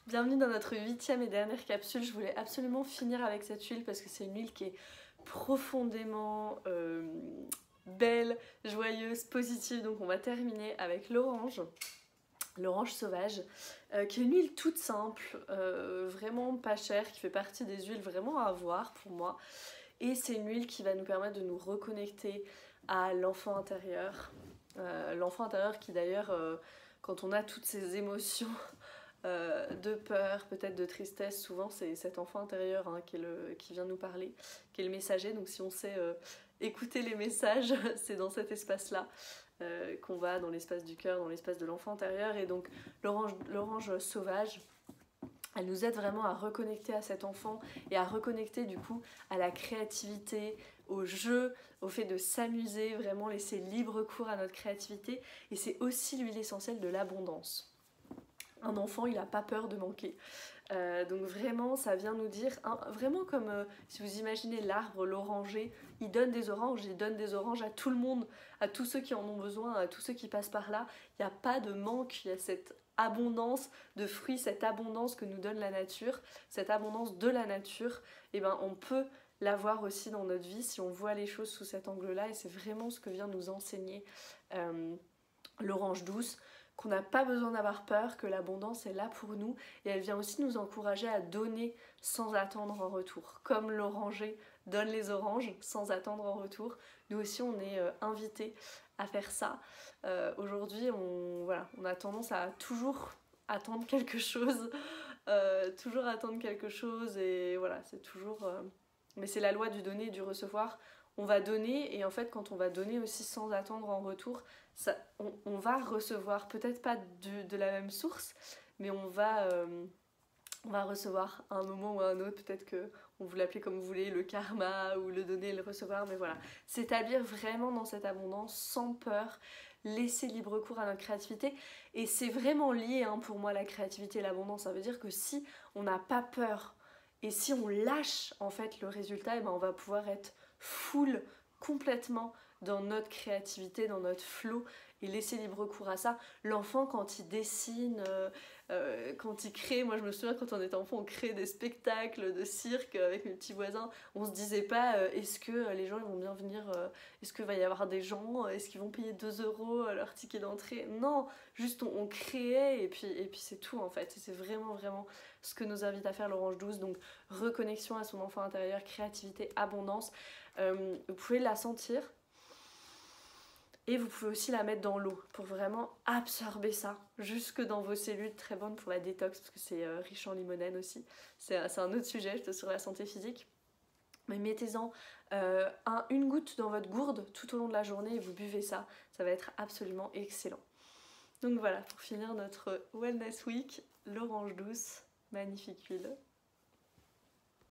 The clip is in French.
Bienvenue dans notre 8e et dernière capsule. Je voulais absolument finir avec cette huile parce que c'est une huile qui est profondément belle, joyeuse, positive. Donc on va terminer avec l'orange sauvage, qui est une huile toute simple, vraiment pas chère, qui fait partie des huiles vraiment à avoir pour moi. Et c'est une huile qui va nous permettre de nous reconnecter à l'enfant intérieur. L'enfant intérieur qui d'ailleurs, quand on a toutes ces émotions de peur, peut-être de tristesse, souvent c'est cet enfant intérieur qui vient nous parler, qui est le messager. Donc si on sait écouter les messages, c'est dans cet espace-là qu'on va, dans l'espace du cœur, dans l'espace de l'enfant intérieur. Et donc l'orange sauvage, elle nous aide vraiment à reconnecter à cet enfant et à reconnecter du coup à la créativité, au jeu, au fait de s'amuser, vraiment laisser libre cours à notre créativité. Et c'est aussi l'huile essentielle de l'abondance. Un enfant, il n'a pas peur de manquer. Donc vraiment, ça vient nous dire, vraiment comme si vous imaginez l'arbre, l'oranger, il donne des oranges à tout le monde, à tous ceux qui en ont besoin, à tous ceux qui passent par là. Il n'y a pas de manque, il y a cette abondance de fruits, cette abondance que nous donne la nature, cette abondance de la nature. Et ben, on peut l'avoir aussi dans notre vie si on voit les choses sous cet angle-là. Et c'est vraiment ce que vient nous enseigner l'orange douce, qu'on n'a pas besoin d'avoir peur, que l'abondance est là pour nous, et elle vient aussi nous encourager à donner sans attendre en retour. Comme l'oranger donne les oranges sans attendre en retour, nous aussi on est invités à faire ça. Aujourd'hui on a tendance à toujours attendre quelque chose, et voilà, c'est toujours... Mais c'est la loi du donner et du recevoir. On va donner, et en fait quand on va donner aussi sans attendre en retour, on va recevoir, peut-être pas de la même source, mais on va recevoir à un moment ou à un autre, peut-être que on vous l'appelez comme vous voulez, le karma ou le donner et le recevoir, mais voilà, s'établir vraiment dans cette abondance sans peur, laisser libre cours à notre créativité. Et c'est vraiment lié pour moi, la créativité et l'abondance. Ça veut dire que si on n'a pas peur et si on lâche en fait le résultat, et ben on va pouvoir être full complètement dans notre créativité, dans notre flow, et laisser libre cours à ça. L'enfant, quand il dessine, quand il crée, moi je me souviens quand on était enfant, on créait des spectacles de cirque avec mes petits voisins. On se disait pas est-ce que les gens ils vont bien venir, est-ce qu'il va y avoir des gens, est-ce qu'ils vont payer 2 € leur ticket d'entrée. Non, juste on créait, et puis c'est tout en fait. Et c'est vraiment ce que nous invite à faire l'orange douce. Donc reconnexion à son enfant intérieur, créativité, abondance. Vous pouvez la sentir. Et vous pouvez aussi la mettre dans l'eau pour vraiment absorber ça jusque dans vos cellules, très bonne pour la détox parce que c'est riche en limonène aussi. C'est un autre sujet sur la santé physique. Mais mettez-en une goutte dans votre gourde tout au long de la journée et vous buvez ça. Ça va être absolument excellent. Donc voilà, pour finir notre Wellness Week, l'orange douce, magnifique huile.